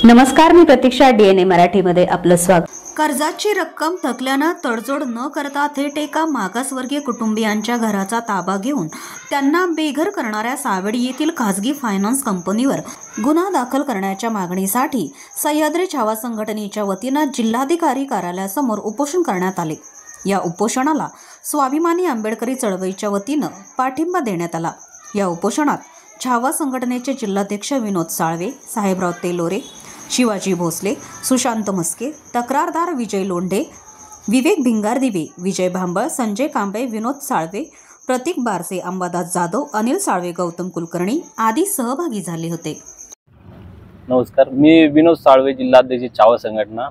नमस्कार, मी प्रतीक्षा. DNA मराठीमध्ये आपलं स्वागत. कर्जाची रक्कम थकल्यानं तडजोड न करता थेट एका मागासवर्गीय कुटुंबियांच्या घराचा ताबा घेऊन त्यांना बेघर करणाऱ्या सावेडी येथील खासगी फायनान्स कंपनीवर गुन्हा दाखल करण्याच्या मागणीसाठी सह्याद्री छावा संघटनेच्या वतीनं जिल्हाधिकारी कार्यालयासमोर उपोषण करण्यात आले. या उपोषणाला स्वाभिमानी आंबेडकरी चळवळीच्या वतीनं पाठिंबा देण्यात आला. या उपोषणात छावा संघटनेचे जिल्हाध्यक्ष विनोद साळवे, साहेबराव तेलोरे, शिवाजी भोसले, सुशांत मस्के, तक्रारदार विजय लोंढे, विवेक भिंगारदिवे, विजय भांबळ, संजय कांबळे, विनोद साळवे, प्रतीक बारसे, अंबादास जाधव, अनिल साळवे, गौतम कुलकर्णी आदी सहभागी झाले होते. नमस्कार, मी विनोद साळवे, जिल्हाध्यक्ष छावा संघटना.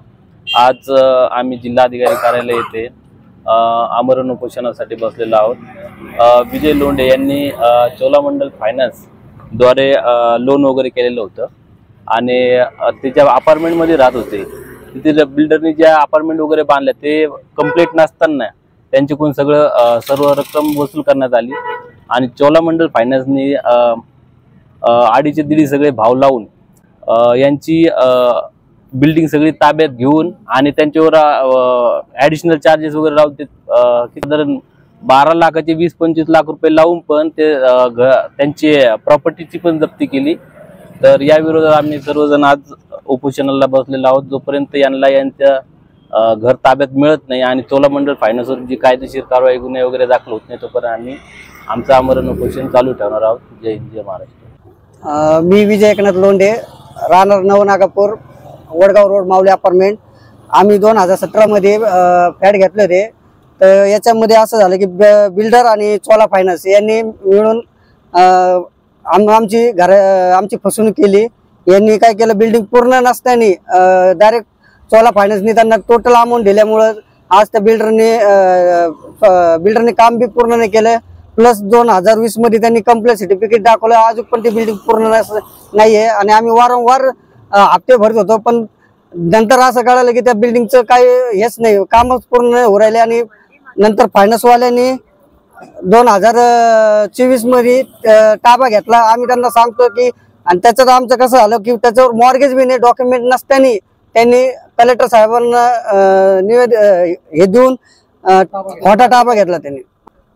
आज आम्ही जिल्हाधिकारी कार्यालय येथे आमरण उपोषणासाठी बसलेलो आहोत. विजय लोंढे यांनी चोलामंडल फायनान्स द्वारे लोन वगैरे केलेलं होतं आणि ते ज्या अपार्टमेंटमध्ये राहत होते तिथे बिल्डरनी ज्या अपार्टमेंट वगैरे बांधल्या ते कंप्लीट नसताना त्यांच्याकडून सर्व रक्कम वसूल करण्यात आली आणि चोलामंडल फायनान्सनी आडीचे दिडी सगळे भाव लावून यांची बिल्डिंग सगळी ताब्यात घेऊन आणि त्यांच्यावर ॲडिशनल चार्जेस वगैरे लावून ते साधारण 12 लाखाचे 20-25 लाख रुपये लावून पण ते त्यांची प्रॉपर्टीची पण जप्ती केली. तर या विरोधात आम्ही सर्वजण आज उपोषणाला बसलेलो आहोत. जोपर्यंत यांच्या घर ताब्यात मिळत नाही आणि चोलामंडल फायनान्सवर जी कायदेशीर कारवाई गुन्हे वगैरे दाखल होत नाही तोपर्यंत आम्ही आमचं आमरण उपोषण चालू ठेवणार आहोत. जय हिंद, जय महाराष्ट्र. मी विजय एकनाथ लोंढे, राहणार नवनागापूर, वडगाव रोड, माऊली अपार्टमेंट. आम्ही 2017 मध्ये फ्लॅट घेतले होते. तर याच्यामध्ये असं झालं की बिल्डर आणि चोला फायनान्स यांनी मिळून आमची फसवणूक केली. यांनी काय केलं, बिल्डिंग पूर्ण नसताना डायरेक्ट चोला फायनान्सनी त्यांना टोटल अमाऊंट दिल्यामुळं आज त्या बिल्डरने काम बी पूर्ण नाही केलं. प्लस 2020 मध्ये त्यांनी कंप्लेंट सर्टिफिकेट दाखवलं, अजून पण ती बिल्डिंग पूर्ण नाहीये. आणि आम्ही वारंवार हप्ते भरत होतो, पण नंतर असं कळालं की त्या बिल्डिंगचं काय हेच नाही, कामच पूर्ण होऊ राहिले. आणि नंतर फायनान्सवाल्यांनी 2024 मध्ये ताबा घेतला. आम्ही त्यांना सांगतो की, आणि त्याच्यात आमचं कसं झालं की त्याच्यावर मॉर्गेज बी नाही, डॉक्युमेंट नसताना त्यांनी कलेक्टर साहेबांना हे देऊन खोटा ताबा घेतला त्यांनी.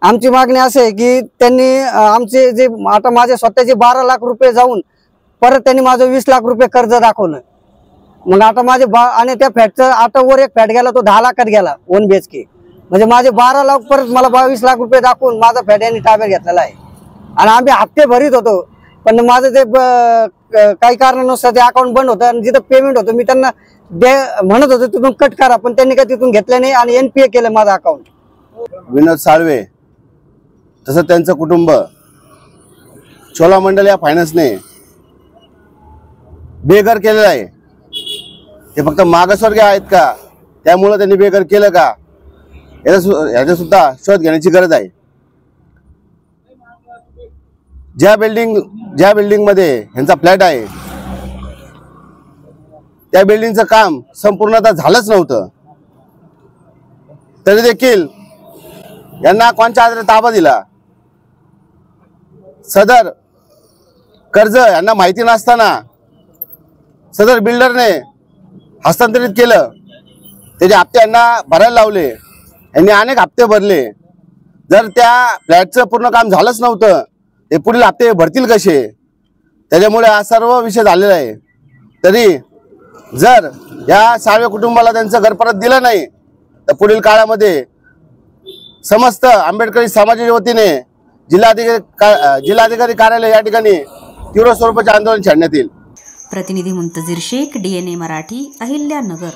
आमची मागणी अशी आहे की त्यांनी आमचे जे आता माझे स्वतःचे 12 लाख रुपये जाऊन परत त्यांनी माझं 20 लाख रुपये कर्ज दाखवलं. मग आता माझे आणि त्या फ्लॅटचं आता वर एक फ्लॅट गेला, तो 10 लाखात गेला 1 BHK. म्हणजे माझे 12 लाख परत मला 22 लाख रुपये दाखवून माझा फ्लॅट यांनी ताब्यात घेतलेला आहे. आणि आम्ही हप्ते भरीत होतो, पण माझं ते काही कारणानुसार ते अकाउंट बंद होतं आणि जिथं पेमेंट होतं मी त्यांना म्हणत होतो तिथून कट करा, पण त्यांनी काय तिथून घेतलं नाही आणि NPA केलं माझं अकाउंट. विनोद साळवे तसं त्यांचं कुटुंब चोलामंडल या फायनान्सने बेघर केलेलं आहे. ते फक्त मागासवर्गीय आहेत का, त्यामुळे त्यांनी बेघर केलं का, याचा सुद्धा शोध घेण्याची गरज आहे. ज्या बिल्डिंग मध्ये यांचा फ्लॅट आहे त्या बिल्डिंगचं काम संपूर्णतः झालंच नव्हतं, तरी देखील यांना कोणत्या आधारे ताबा दिला. सदर कर्ज यांना माहिती नसताना सदर बिल्डरने हस्तांतरित केलं. त्याचे हप्ते यांना भरायला लावले, यांनी अनेक हप्ते भरले. जर त्या फ्लॅटचं पूर्ण काम झालंच नव्हतं ते पुढील हप्ते भरतील कसे, त्याच्यामुळे हा सर्व विषय झालेला आहे. तरी जर या साळवे कुटुंबाला त्यांचं घर परत दिलं नाही तर पुढील काळामध्ये समस्त आंबेडकरी समाजाच्या वतीने जिल्हाधिकारी कार्यालय या ठिकाणी तीव्र स्वरूपाचे आंदोलन छेडण्यात येईल. प्रतिनिधी मुंतजीर शेख, DNA मराठी, अहिल्यानगर.